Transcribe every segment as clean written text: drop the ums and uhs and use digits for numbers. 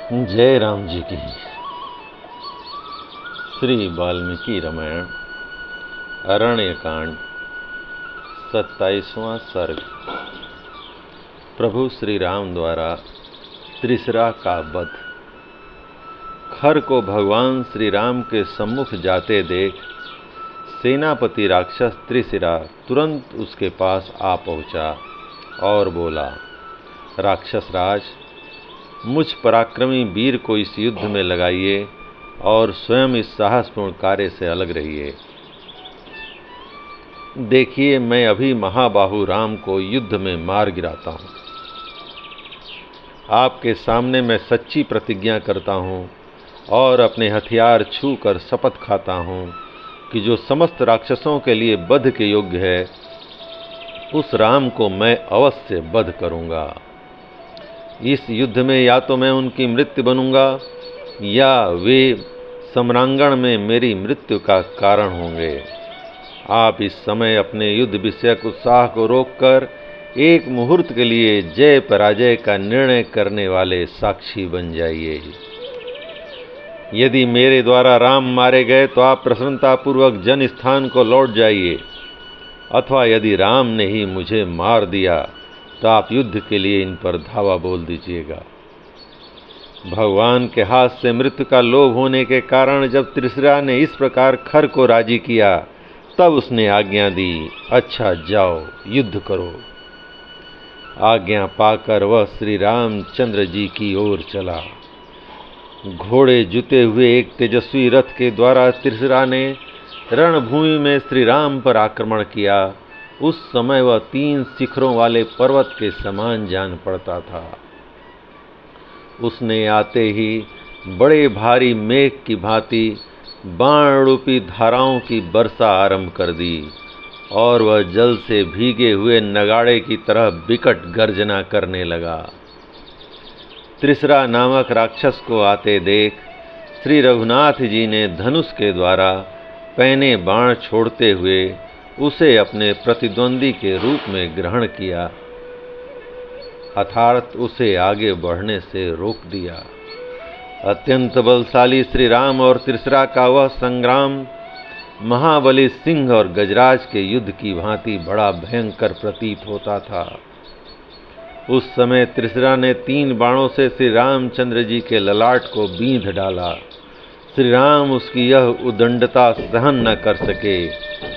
जय राम जी की। श्री वाल्मीकि रामायण अरण्यकांड 27वां सर्ग। प्रभु श्री राम द्वारा त्रिसरा का वध। खर को भगवान श्री राम के सम्मुख जाते देख सेनापति राक्षस त्रिशिरा तुरंत उसके पास आ पहुंचा और बोला, राक्षस राज, मुझ पराक्रमी वीर को इस युद्ध में लगाइए और स्वयं इस साहसपूर्ण कार्य से अलग रहिए। देखिए, मैं अभी महाबाहु राम को युद्ध में मार गिराता हूँ। आपके सामने मैं सच्ची प्रतिज्ञा करता हूँ और अपने हथियार छू कर शपथ खाता हूँ कि जो समस्त राक्षसों के लिए वध के योग्य है, उस राम को मैं अवश्य वध करूँगा। इस युद्ध में या तो मैं उनकी मृत्यु बनूंगा या वे सम्रांगण में मेरी मृत्यु का कारण होंगे। आप इस समय अपने युद्ध विषयक उत्साह को रोककर एक मुहूर्त के लिए जय पराजय का निर्णय करने वाले साक्षी बन जाइए। यदि मेरे द्वारा राम मारे गए तो आप प्रसन्नतापूर्वक जन स्थान को लौट जाइए, अथवा यदि राम ने ही मुझे मार दिया तो आप युद्ध के लिए इन पर धावा बोल दीजिएगा। भगवान के हाथ से मृत्यु का लोभ होने के कारण जब त्रिशिरा ने इस प्रकार खर को राजी किया, तब उसने आज्ञा दी, अच्छा जाओ युद्ध करो। आज्ञा पाकर वह श्री रामचंद्र जी की ओर चला। घोड़े जुते हुए एक तेजस्वी रथ के द्वारा त्रिशिरा ने रणभूमि में श्री राम पर आक्रमण किया। उस समय वह 3 शिखरों वाले पर्वत के समान जान पड़ता था। उसने आते ही बड़े भारी मेघ की भांति बाण रूपी धाराओं की वर्षा आरंभ कर दी और वह जल से भीगे हुए नगाड़े की तरह विकट गर्जना करने लगा। त्रिशिरा नामक राक्षस को आते देख श्री रघुनाथ जी ने धनुष के द्वारा पैने बाण छोड़ते हुए उसे अपने प्रतिद्वंदी के रूप में ग्रहण किया, अर्थात उसे आगे बढ़ने से रोक दिया। अत्यंत बलशाली श्री राम और त्रिशिरा का वह संग्राम महाबली सिंह और गजराज के युद्ध की भांति बड़ा भयंकर प्रतीत होता था। उस समय त्रिशिरा ने 3 बाणों से श्री रामचंद्र जी के ललाट को बींध डाला। श्री राम उसकी यह उदंडता सहन न कर सके।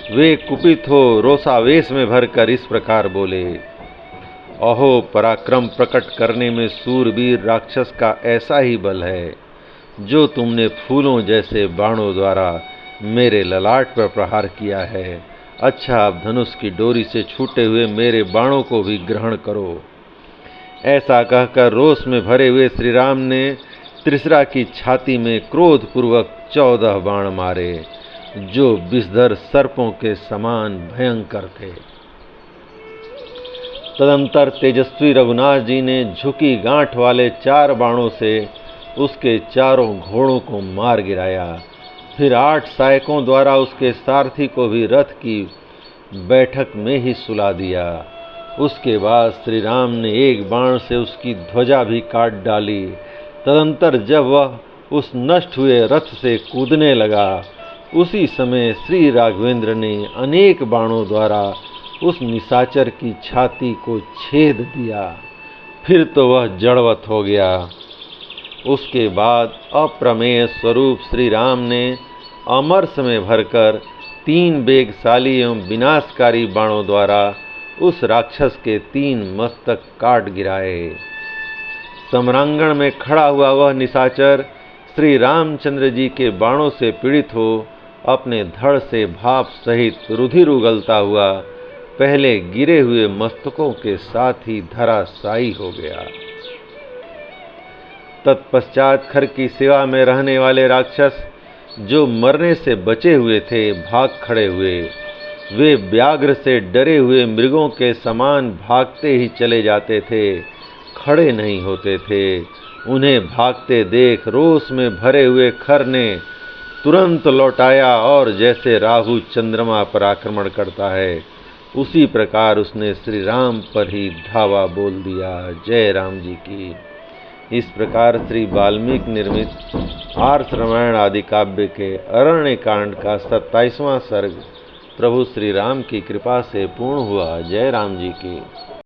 वे कुपित हो रोषावेश में भरकर इस प्रकार बोले, अहो, पराक्रम प्रकट करने में सूरवीर राक्षस का ऐसा ही बल है जो तुमने फूलों जैसे बाणों द्वारा मेरे ललाट पर प्रहार किया है। अच्छा, अब धनुष की डोरी से छूटे हुए मेरे बाणों को भी ग्रहण करो। ऐसा कहकर रोष में भरे हुए श्री राम ने त्रिशिरा की छाती में क्रोधपूर्वक 14 बाण मारे, जो विषधर सर्पों के समान भयंकर थे। तदंतर तेजस्वी रघुनाथ जी ने झुकी गांठ वाले 4 बाणों से उसके चारों घोड़ों को मार गिराया। फिर 8 सहायकों द्वारा उसके सारथी को भी रथ की बैठक में ही सुला दिया। उसके बाद श्री राम ने एक बाण से उसकी ध्वजा भी काट डाली। तदंतर जब वह उस नष्ट हुए रथ से कूदने लगा, उसी समय श्री राघवेंद्र ने अनेक बाणों द्वारा उस निशाचर की छाती को छेद दिया। फिर तो वह जड़वत हो गया। उसके बाद अप्रमेय स्वरूप श्री राम ने अमरस में भरकर 3 वेगशाली एवं विनाशकारी बाणों द्वारा उस राक्षस के 3 मस्तक काट गिराए। सम्रांगण में खड़ा हुआ वह निशाचर श्री रामचंद्र जी के बाणों से पीड़ित हो अपने धड़ से भाप सहित रुधिर उगलता हुआ पहले गिरे हुए मस्तकों के साथ ही धराशायी हो गया। तत्पश्चात खर की सेवा में रहने वाले राक्षस जो मरने से बचे हुए थे, भाग खड़े हुए। वे व्याघ्र से डरे हुए मृगों के समान भागते ही चले जाते थे, खड़े नहीं होते थे। उन्हें भागते देख रोष में भरे हुए खर ने तुरंत लौटाया और जैसे राहु चंद्रमा पर आक्रमण करता है, उसी प्रकार उसने श्री राम पर ही धावा बोल दिया। जय राम जी की। इस प्रकार श्री वाल्मीकि निर्मित आर्ष रामायण आदि काव्य के अरण्य कांड का 27वां सर्ग प्रभु श्री राम की कृपा से पूर्ण हुआ। जय राम जी की।